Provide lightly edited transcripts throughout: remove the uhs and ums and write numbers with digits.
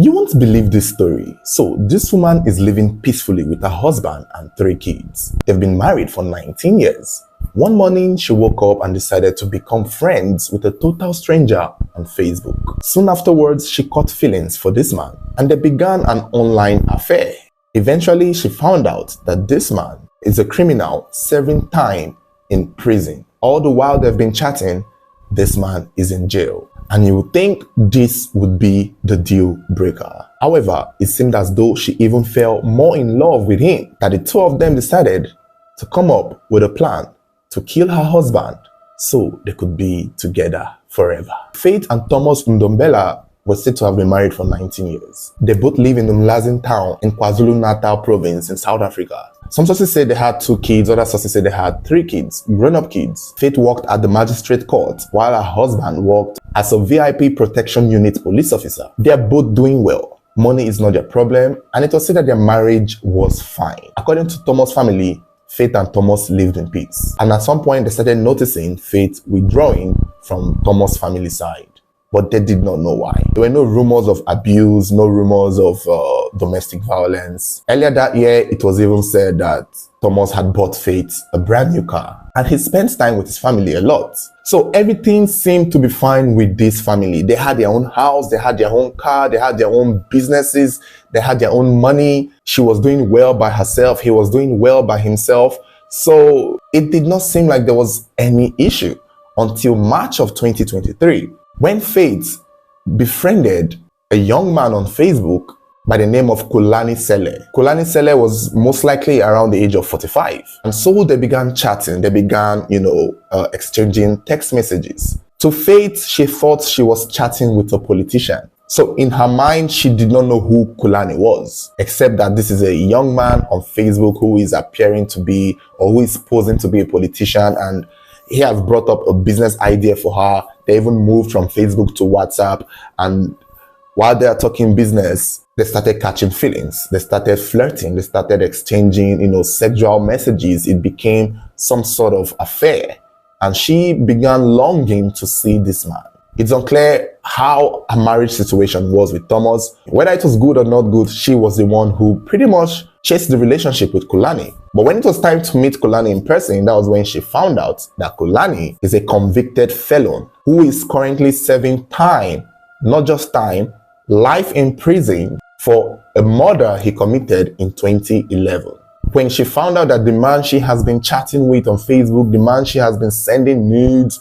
You won't believe this story. So this woman is living peacefully with her husband and 3 kids. They've been married for 19 years. One morning, she woke up and decided to become friends with a total stranger on Facebook. Soon afterwards, she caught feelings for this man and they began an online affair. Eventually, she found out that this man is a criminal serving time in prison. All the while they've been chatting, this man is in jail. And you would think this would be the deal breaker. However, it seemed as though she even fell more in love with him, that the two of them decided to come up with a plan to kill her husband so they could be together forever. Faith and Thomas Ntombela were said to have been married for 19 years. They both live in Umlazi town in KwaZulu-Natal province in South Africa. Some sources say they had 2 kids, other sources say they had 3 kids, grown-up kids. Faith worked at the magistrate court while her husband worked as a VIP protection unit police officer. They are both doing well. Money is not their problem, and it was said that their marriage was fine. According to Thomas' family, Faith and Thomas lived in peace. And at some point, they started noticing Faith withdrawing from Thomas' family side. But they did not know why. There were no rumors of abuse, no rumors of domestic violence. Earlier that year, it was even said that Thomas had bought Faith a brand new car. And he spent time with his family a lot. So everything seemed to be fine with this family. They had their own house, they had their own car, they had their own businesses, they had their own money. She was doing well by herself, he was doing well by himself. So it did not seem like there was any issue until March of 2023. When Faith befriended a young man on Facebook by the name of Kulani Sele. Kulani Sele was most likely around the age of 45. And so they began chatting. They began, exchanging text messages. To Faith, she thought she was chatting with a politician. So in her mind, she did not know who Kulani was, except that this is a young man on Facebook who is appearing to be, or who is posing to be a politician, and he has brought up a business idea for her. They even moved from Facebook to WhatsApp, and while they are talking business, they started catching feelings. They started flirting. They started exchanging, sexual messages. It became some sort of affair, and she began longing to see this man. It's unclear how her marriage situation was with Thomas. Whether it was good or not good, she was the one who pretty much chased the relationship with Kulani. But when it was time to meet Kulani in person, that was when she found out that Kulani is a convicted felon who is currently serving time, not just time, life in prison for a murder he committed in 2011. When she found out that the man she has been chatting with on Facebook, the man she has been sending nudes,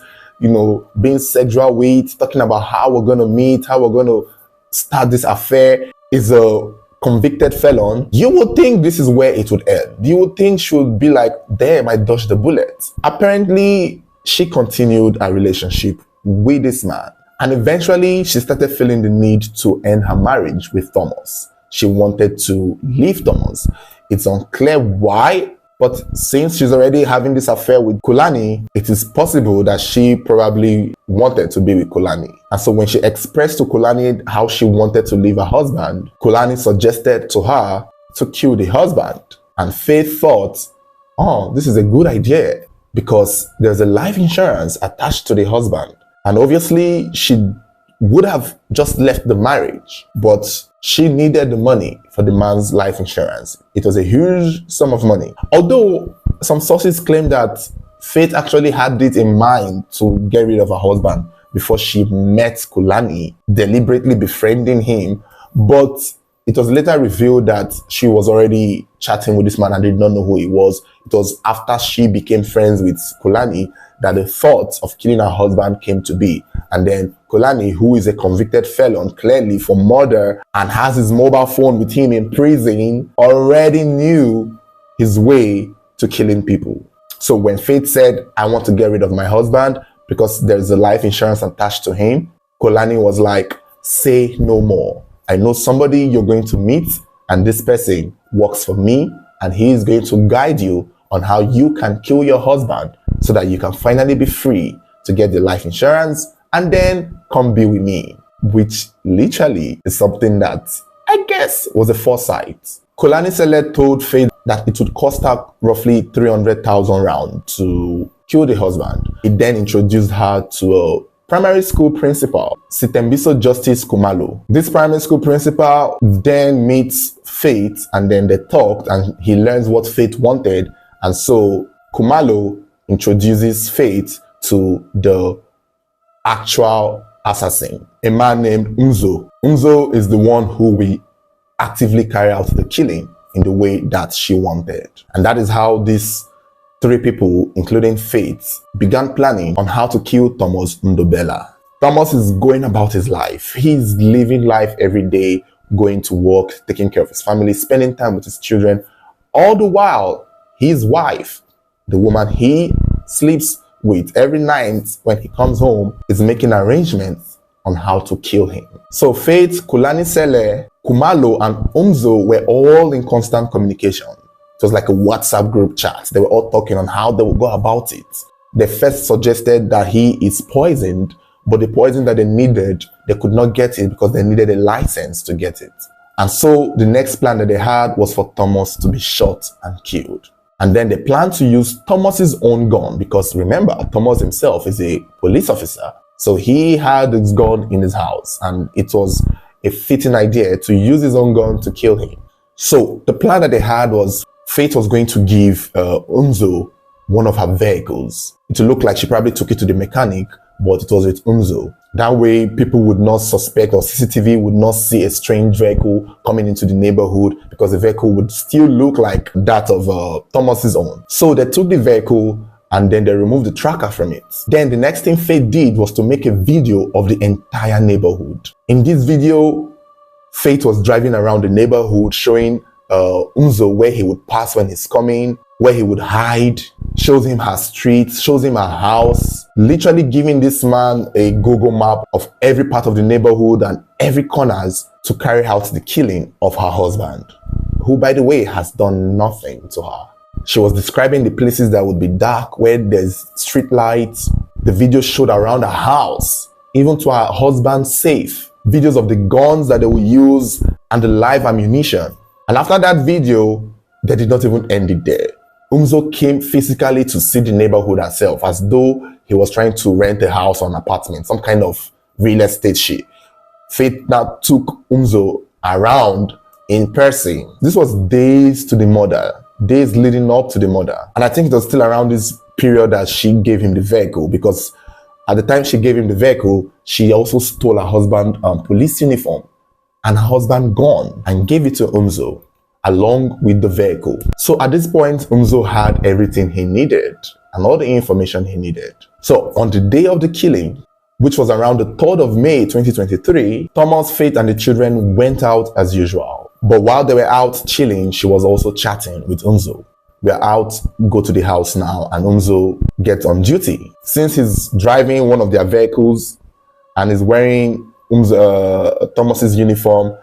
being sexual with, talking about how we're going to meet, how we're going to start this affair, is a convicted felon, you would think this is where it would end. You would think she would be like, damn, I dodged the bullet. Apparently, she continued a relationship with this man. And eventually, she started feeling the need to end her marriage with Thomas. She wanted to leave Thomas. It's unclear why, but since she's already having this affair with Kulani, it is possible that she probably wanted to be with Kulani. And so when she expressed to Kulani how she wanted to leave her husband, Kulani suggested to her to kill the husband. And Faith thought, oh, this is a good idea because there's a life insurance attached to the husband. And obviously, she would have just left the marriage, but she needed the money for the man's life insurance. It was a huge sum of money. Although some sources claim that Faith actually had it in mind to get rid of her husband before she met Kulani, deliberately befriending him. But it was later revealed that she was already chatting with this man and did not know who he was. It was after she became friends with Kulani that the thought of killing her husband came to be. And then Kulani, who is a convicted felon, clearly for murder, and has his mobile phone with him in prison, already knew his way to killing people. So when Faith said, I want to get rid of my husband because there's a life insurance attached to him, Kulani was like, say no more. I know somebody you're going to meet, and this person works for me, and he is going to guide you on how you can kill your husband so that you can finally be free to get the life insurance and then come be with me, which literally is something that I guess was a foresight. Kulani Sele told Faith that it would cost her roughly 300,000 rand to kill the husband. He then introduced her to a primary school principal, Sitembiso Justice Kumalo. This primary school principal then meets Faith, and then they talked and he learns what Faith wanted, and so Kumalo introduces Faith to the actual assassin, a man named Unzo. Unzo is the one who will actively carry out the killing in the way that she wanted. And that is how these three people, including Faith, began planning on how to kill Thomas Ntombela. Thomas is going about his life. He's living life every day, going to work, taking care of his family, spending time with his children. All the while, his wife, the woman he sleeps with every night when he comes home, is making arrangements on how to kill him. So Faith, Kulani Sele, Kumalo, and Umzo were all in constant communication. It was like a WhatsApp group chat. They were all talking on how they would go about it. They first suggested that he is poisoned, but the poison that they needed, they could not get it because they needed a license to get it. And so the next plan that they had was for Thomas to be shot and killed. And then they planned to use Thomas's own gun, because remember, Thomas himself is a police officer. So he had his gun in his house, and it was a fitting idea to use his own gun to kill him. So the plan that they had was Faith was going to give Unzo one of her vehicles. It looked like she probably took it to the mechanic, but it was with Unzo. That way, people would not suspect, or CCTV would not see a strange vehicle coming into the neighborhood, because the vehicle would still look like that of Thomas's own. So they took the vehicle and then they removed the tracker from it. Then the next thing Faith did was to make a video of the entire neighborhood. In this video, Faith was driving around the neighborhood, showing Unzo where he would pass when he's coming, where he would hide, shows him her streets, shows him her house, literally giving this man a Google map of every part of the neighborhood and every corners to carry out the killing of her husband, who, by the way, has done nothing to her. She was describing the places that would be dark, where there's street lights. The video showed around her house, even to her husband's safe, videos of the guns that they would use and the live ammunition. And after that video, they did not even end it there. Umzo came physically to see the neighborhood herself, as though he was trying to rent a house or an apartment, some kind of real estate shit. Faith now took Umzo around in person. This was days to the murder, days leading up to the murder. And I think it was still around this period that she gave him the vehicle, because at the time she gave him the vehicle, she also stole her husband's police uniform and her husband's gun and gave it to Umzo along with the vehicle. So at this point, Umzo had everything he needed and all the information he needed. So on the day of the killing, which was around the 3rd of May 2023, Thomas, Faith, and the children went out as usual. But while they were out chilling, she was also chatting with Umzo. We're out, go to the house now, and Umzo gets on duty. Since he's driving one of their vehicles and is wearing Thomas's uniform,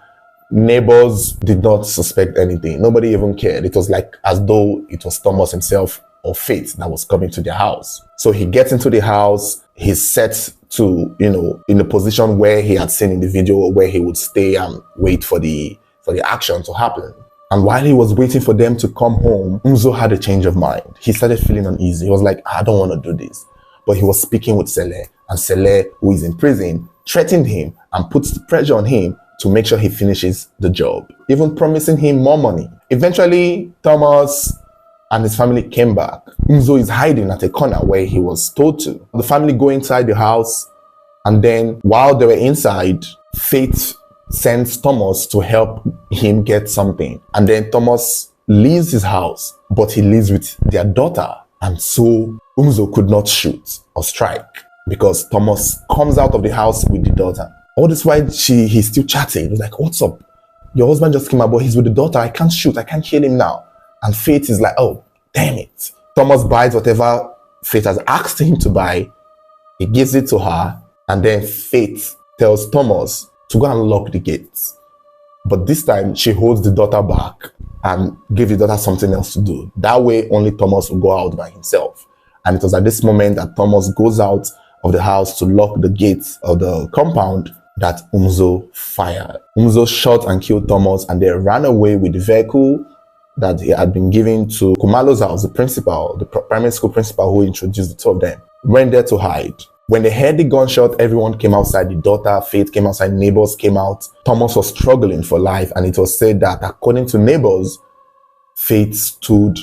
neighbors did not suspect anything. Nobody even cared. It was like as though it was Thomas himself or Faith that was coming to their house. So he gets into the house. He's set to, in the position where he had seen in the video, where he would stay and wait for the action to happen. And while he was waiting for them to come home, Umzo had a change of mind. He started feeling uneasy. He was like, I don't want to do this. But he was speaking with Sele, and Sele, who is in prison, threatened him and puts pressure on him to make sure he finishes the job, even promising him more money. Eventually, Thomas and his family came back. Umzo is hiding at a corner where he was told to. The family go inside the house, and then while they were inside, Faith sends Thomas to help him get something. And then Thomas leaves his house, but he lives with their daughter. And so Umzo could not shoot or strike because Thomas comes out of the house with the daughter. All this while he's still chatting. He's like, what's up? Your husband just came out, but he's with the daughter. I can't shoot. I can't kill him now. And Faith is like, oh, damn it. Thomas buys whatever Faith has asked him to buy. He gives it to her. And then Faith tells Thomas to go and lock the gates. But this time, she holds the daughter back and gives the daughter something else to do. That way, only Thomas will go out by himself. And it was at this moment that Thomas goes out of the house to lock the gates of the compound that Umzo fired. Umzo shot and killed Thomas, and they ran away with the vehicle that he had been given to Kumalo's house, the principal, the primary school principal who introduced the two of them. Went there to hide. When they heard the gunshot, everyone came outside. The daughter, Faith, came outside. Neighbors came out. Thomas was struggling for life, and it was said that, according to neighbors, Faith stood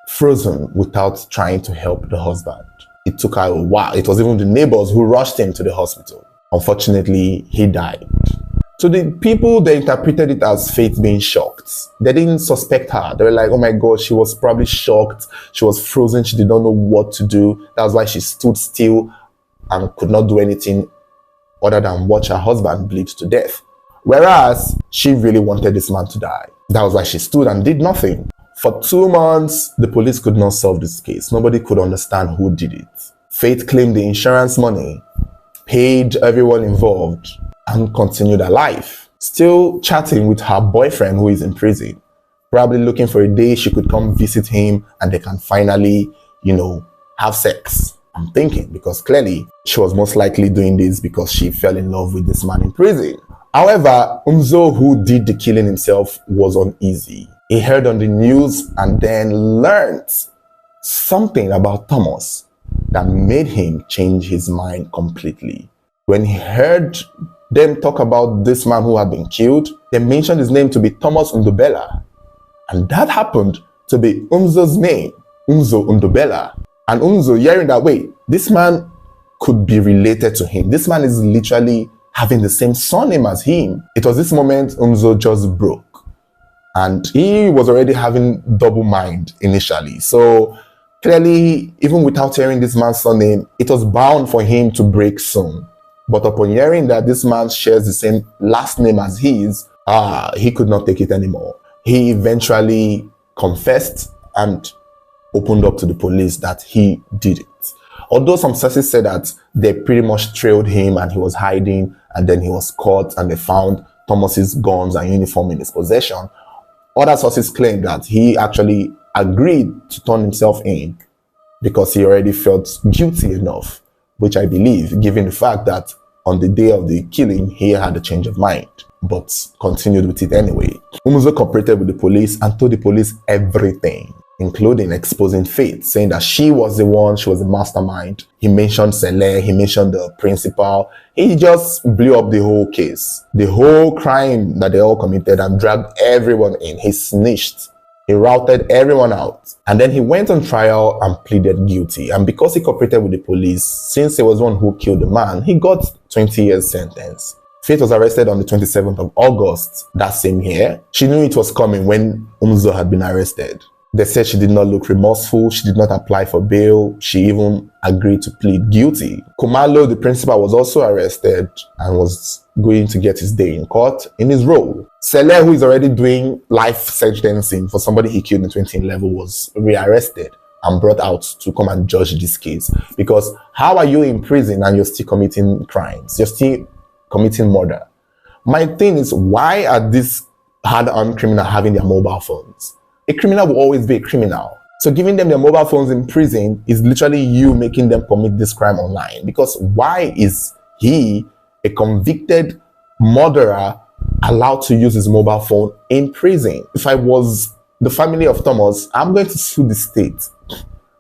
frozen without trying to help the husband. It took her a while. It was even the neighbors who rushed him to the hospital. Unfortunately, he died. So the people, they interpreted it as Faith being shocked. They didn't suspect her. They were like, oh my God, she was probably shocked. She was frozen. She did not know what to do. That's why she stood still and could not do anything other than watch her husband bleed to death. Whereas she really wanted this man to die. That was why she stood and did nothing. For 2 months, the police could not solve this case. Nobody could understand who did it. Faith claimed the insurance money, paid everyone involved, and continued her life. Still chatting with her boyfriend who is in prison. Probably looking for a day she could come visit him and they can finally, have sex. I'm thinking, because clearly she was most likely doing this because she fell in love with this man in prison. However, Umzo, who did the killing himself, was uneasy. He heard on the news and then learned something about Thomas that made him change his mind completely. When he heard them talk about this man who had been killed, they mentioned his name to be Thomas Ntombela. And that happened to be Umzo's name, Umzo Ntombela. And Umzo, hearing that, wait, this man could be related to him. This man is literally having the same surname as him. It was this moment Umzo just broke. And he was already having double mind initially. So clearly, even without hearing this man's surname, it was bound for him to break soon. But upon hearing that this man shares the same last name as his, he could not take it anymore. He eventually confessed and opened up to the police that he did it. Although some sources said that they pretty much trailed him and he was hiding, and then he was caught and they found Thomas's guns and uniform in his possession, other sources claim that he actually agreed to turn himself in because he already felt guilty enough, which I believe, given the fact that on the day of the killing, he had a change of mind, but continued with it anyway. Umzo cooperated with the police and told the police everything, including exposing Faith, saying that she was the one, she was the mastermind. He mentioned Sele, he mentioned the principal. He just blew up the whole case, the whole crime that they all committed, and dragged everyone in. He snitched. He routed everyone out. And then he went on trial and pleaded guilty. And because he cooperated with the police, since he was the one who killed the man, he got 20 years sentence. Faith was arrested on the 27th of August that same year. She knew it was coming when Umzo had been arrested. They said she did not look remorseful. She did not apply for bail. She even agreed to plead guilty. Kumalo, the principal, was also arrested and was going to get his day in court in his role. Sele, who is already doing life sentencing for somebody he killed in 2011, was rearrested and brought out to come and judge this case. Because how are you in prison and you're still committing crimes? You're still committing murder. My thing is, why are these hard-earned criminals having their mobile phones? A criminal will always be a criminal. So giving them their mobile phones in prison is literally you making them commit this crime online. Because why is he, a convicted murderer, allowed to use his mobile phone in prison? If I was the family of Thomas, I'm going to sue the state.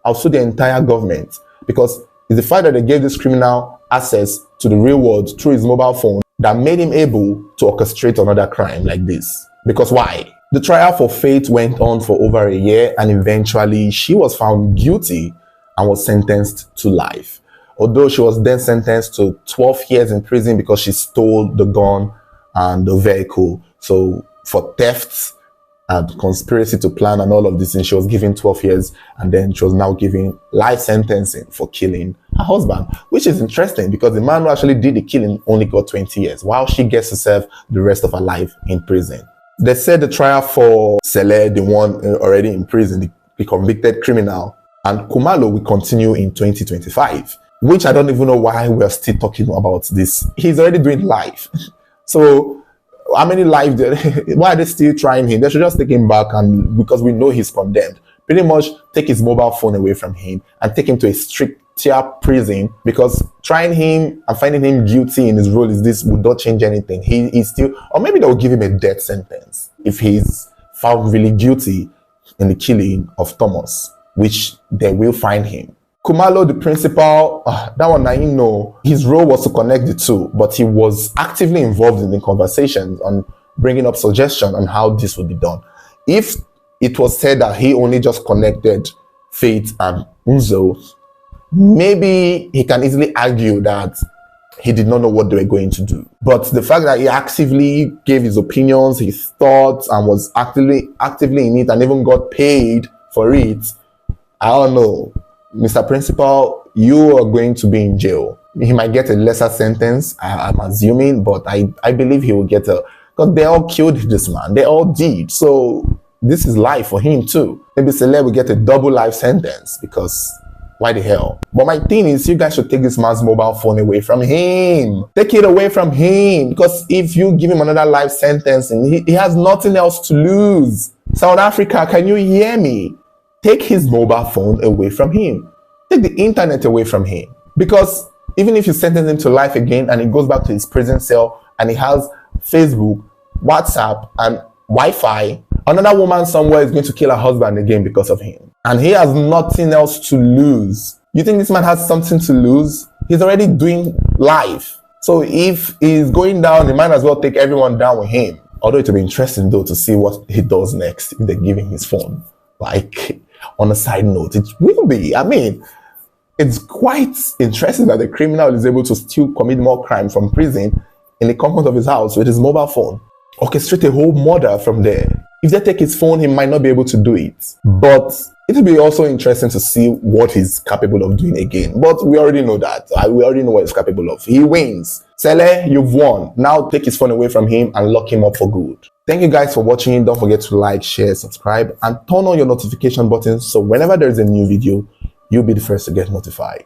I'll sue the entire government, because it's the fact that they gave this criminal access to the real world through his mobile phone that made him able to orchestrate another crime like this. Because why? The trial for Faith went on for over a year, and eventually she was found guilty and was sentenced to life. Although she was then sentenced to 12 years in prison because she stole the gun and the vehicle. So for theft and conspiracy to plan and all of this, and she was given 12 years, and then she was now given life sentencing for killing her husband, which is interesting because the man who actually did the killing only got 20 years, while she gets to serve the rest of her life in prison. They said the trial for Sele, the one already in prison, the convicted criminal, and Kumalo will continue in 2025, which I don't even know why we're still talking about this. He's already doing life. So how many lives, why are they still trying him? They should just take him back, and because we know he's condemned, pretty much take his mobile phone away from him and take him to a strict tier prison, because trying him and finding him guilty in his role is this would not change anything. He is still, or maybe they'll give him a death sentence if he's found really guilty in the killing of Thomas, which they will find him. Kumalo, the principal, that one I know. His role was to connect the two, but he was actively involved in the conversations on bringing up suggestions on how this would be done. If it was said that he only just connected Faith and Uzo, maybe he can easily argue that he did not know what they were going to do. But the fact that he actively gave his opinions, his thoughts, and was actively in it and even got paid for it, I don't know. Mr. Principal, you are going to be in jail. He might get a lesser sentence, I'm assuming, but I believe he will get a... Because they all killed this man. They all did. So this is life for him too. Maybe Celeb will get a double life sentence because... why the hell? But my thing is, you guys should take this man's mobile phone away from him. Take it away from him. Because if you give him another life sentence, and he has nothing else to lose. South Africa, can you hear me? Take his mobile phone away from him. Take the internet away from him. Because even if you sentence him to life again and he goes back to his prison cell and he has Facebook, WhatsApp, and Wi-Fi, another woman somewhere is going to kill her husband again because of him. And he has nothing else to lose. You think this man has something to lose? He's already doing life. So if he's going down, he might as well take everyone down with him. Although it will be interesting though to see what he does next if they give him his phone. Like, on a side note, it will be. I mean, it's quite interesting that the criminal is able to still commit more crime from prison in the comfort of his house with his mobile phone. Orchestrate a whole murder from there. If they take his phone, he might not be able to do it. But it will be also interesting to see what he's capable of doing again. But we already know that. We already know what he's capable of. He wins. Sele, you've won. Now take his phone away from him and lock him up for good. Thank you guys for watching. Don't forget to like, share, subscribe, and turn on your notification button so whenever there's a new video, you'll be the first to get notified.